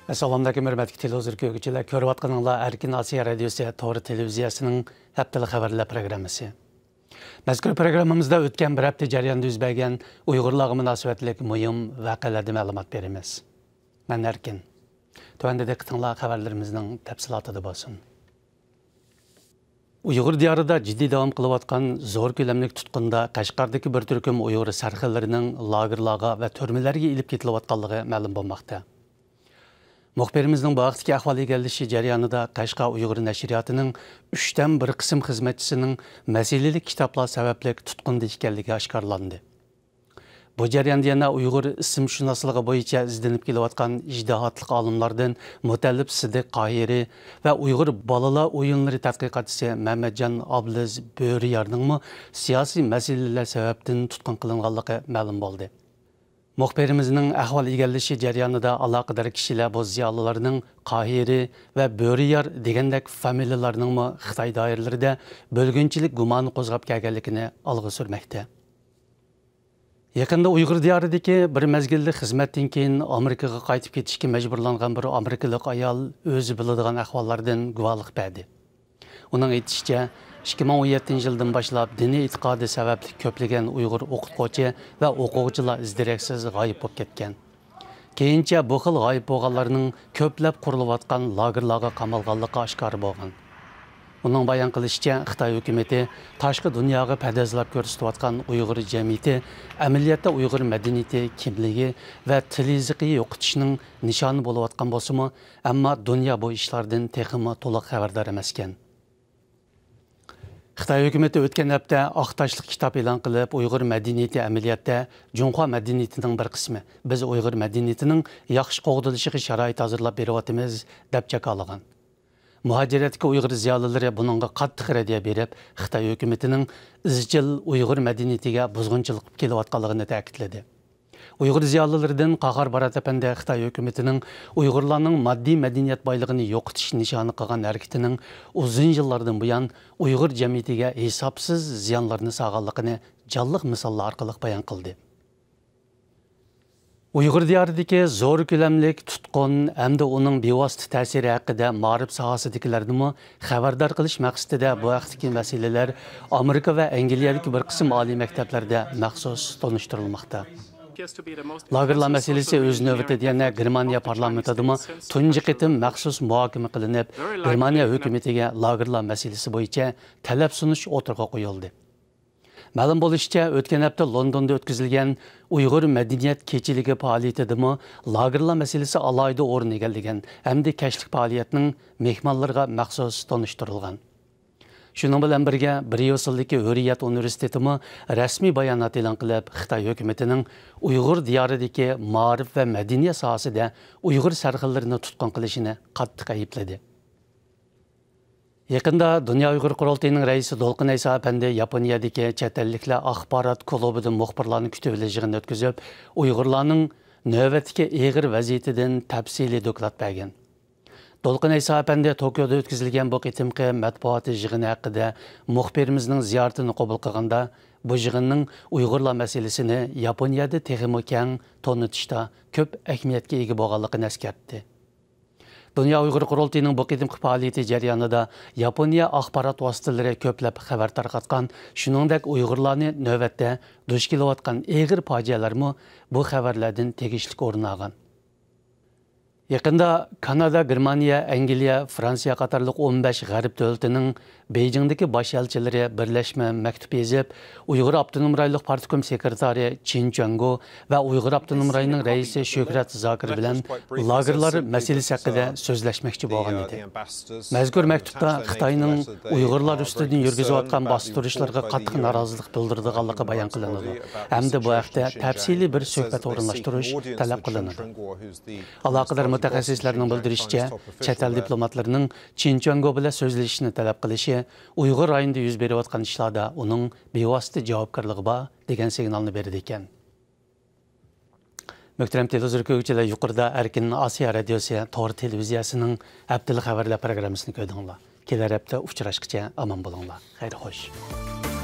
Assalamualaikum hörmətli televizor görgüçülər. Görüp atqanınlar Erkin Asiya Radiosu Toğrı Televiziyasının həftəlik xəbərlər proqramısı. Məzkur proqramımızda ötən bir həftə jarayonida yuz bergan Uyg'urlarga münasibətlik mühim vaqealardan məlumat berimiz. Mən Erkin. Tövəndə diqqətinizlər xəbərlərimizin təfsilatı bolsun. Uyghur diyarında ciddi davam qılıb atqan zor köləmlik tutqunda Qashqardakı bir türküm Uyghur sərxillərinin lagerlarga və törmələrə ilib ketilib atqanlığı məlum bolmaqda. Muxbirimizin bu vaqtdagi ahvol egallishi jarayonida Qashqa Uyg'ur nashriyatining 3dan 1 qism xizmatchisining masalali kitoblar sababli tutqunda ekanligi oshkorlandi. Bu jarayonda yana Uyg'ur ism-shunosligi bo'yicha izlanib kelayotgan ijtihadlik olimlardan Mutallib Sidiq Qohiri va Uyg'ur bolalar o'yinlari tadqiqotchisi Mamatjon Obliz Bo'riyarning siyosiy masalalar sababdan tutqun qilinganligi ma'lum bo'ldi. Muxbirimizning ahvol egallishi jarayonida aloqador kishilar bu ziyolilarning Qohiri va Bo'riyar degandek familiyalarning Xitoy doiralarida bo'lgunchilik gumoni qo'zg'ab kelganligini olg'a surmoqda. Yaqinda Uyg'ur diyoridagi bir mezgilli xizmatdan keyin Amerikaga qaytib ketishga majburlangan bir amerikalik ayol o'zi biladigan ahvollardan guvohlik berdi. Uning aytishicha, 2017-yildan boshlab diniy e'tiqodi sababli ko'plagan Uyg'ur o'qituvchi va o'quvchilar izdireksiz g'oyib bo'lib ketgan. Keyincha bu xil g'oyib bo'lganlarning ko'plab qurilayotgan lagerlarga qamalganligi oshkor bo'lgan. Uning bayon qilishicha, Xitoy hukumatı tashqi dunyoga padazlab ko'rsatayotgan Uyg'ur jamiyati amaliyotda Uyg'ur madaniyati, kimligi va tiliziqi yo'qotishning nishoni bo'layotgan bo'lsa-mu, ammo dunyo bu ishlardan texmi to'liq xabardor emas ekan. Xitoy hukumatı o'tgan hafta Aqtashlik kitob e'lon qilib, Uyg'ur madaniyati amaliyotda Junxo madaniyatining bir qismi. Biz Uyg'ur madaniyatining yaxshi qo'g'dilishiga sharoit hozirlab beryapmiz deb jakalagan. Muhaciratga Uyg'ur ziyolilari buningga qattiq raddiya berib, Xitoy hukumatining izchil Uyg'ur madaniyatiga buzg'unchilik qilib kelayotganligini ta'kidladi. Uyg'ur ziyolilaridan Qahar Barat apanda Xitoy hukumatining Uyg'urlarning moddiy madaniyat boyligini yo'qotish nishoni qilgan harakatining uzun yillardan buyon Uyg'ur jamiyatiga hisobsiz ziyonlarni sog'anligini jonliq misollar orqali bayon qildi. Uyg'ur diyoridagi zo'r ko'lamlik tutqun hamda uning bevosita ta'siri haqida ma'rif sohasidagilarni xabardor qilish maqsadida bu vaqtdagi masalalar Amerika va Angliyadagi bir qism oliy maktablarda maxsus tanishtirilmoqda. Lagerlar masalasi o'z navbatida yana Germaniya parlamentida tunji qitim maxsus muhokama qilinib, Germaniya hukumatiga lagerlar masalasi bo'yicha talab sunish o'tirg'a qo'yildi. Ma'lum bo'lishicha, o'tgan hafta Londonda o'tkazilgan Uyg'ur madaniyat kechiligi faoliyatida lagerlar masalasi alohida o'rin egallagan hamda kashlik faoliyatining mehmonlarga maxsus tanishtirilgan. Şunun bilan birga Brüsseldagi Hurriyat universiteti rasmiy bayonot e'lon qilib, Xitoy hukumatining Uyg'ur diyoridagi ma'rif va madaniyat sohasida Uyg'ur sarxillarni tutqun qilishini qattiq aybladi. Yaqinda Dunyo Uyg'ur qurultayining raisi Dolqin Ayso apandi Yaponiyadagi chet elliklar axborot klubidan muxbirlarni kutib olishini o'tkazib, Uyg'urlarning navbatdagi og'ir vaziyatidan tafsiliy doklad bergan. Dolqin Ayso apandi Tokioda o'tkazilgan bu qitimqi matbuot yig'ini haqida muxbirimizning ziyoratini qabul qilganda, bu yig'inning Uyg'urlar masalasini Yaponiyada texmo keng tonitishda ko'p ahamiyatga ega bo'lganligini eskartdi. Dunyo Uyg'ur qurultayining bu qitimqi faoliyati jarayonida Yaponiya axborot vositalari ko'plab xabar tarqatgan, shuningdek Uyg'urlarni navbatda duch kelayotgan og'ir fojialarmi bu xabarlardan tegishli o'rin olgan. Yaqinda Kanada, Germaniya, Angliya, Fransiya qatorliq 15 g'arb davlatining Beijingdagi bosh elchilari birlashma maktub yozib, Uyg'ur Avtonom rayonlik partkom sekretari Chin Chongo va Uyg'ur Avtonom rayoning raisi Shuhrat Zokir bilan lagerlar masalasi haqida so'zlashmoqchi bo'lgan edi. Mazkur maktubda Xitoyning Uyg'urlar ustidan yurgizayotgan bostirishlarga qattiq norozilik bildirganligi bayon qilinadi. Hamda bu haqda tafsiliy bir suhbat o'rinlashtirish talab qilinadi. Aloqador mutaxassislarning bildirishicha, chet el diplomatlarining Chin Chongo bilan so'zlashishni talab qilishi Uyg'ur rayonida yuz berayotgan ishlarda uning bevosita javobgarligi bor degan signalni berdi ekan. Muhtaram televizor ko'ruvchilar, yuqorida Erkin Asiya Radiosi To'g'ri televiziyasining haftalik xabarlar programmasini ko'rdinglar. Kelar hafta uchrashguncha omon bo'linglar. Xayr xo'sh.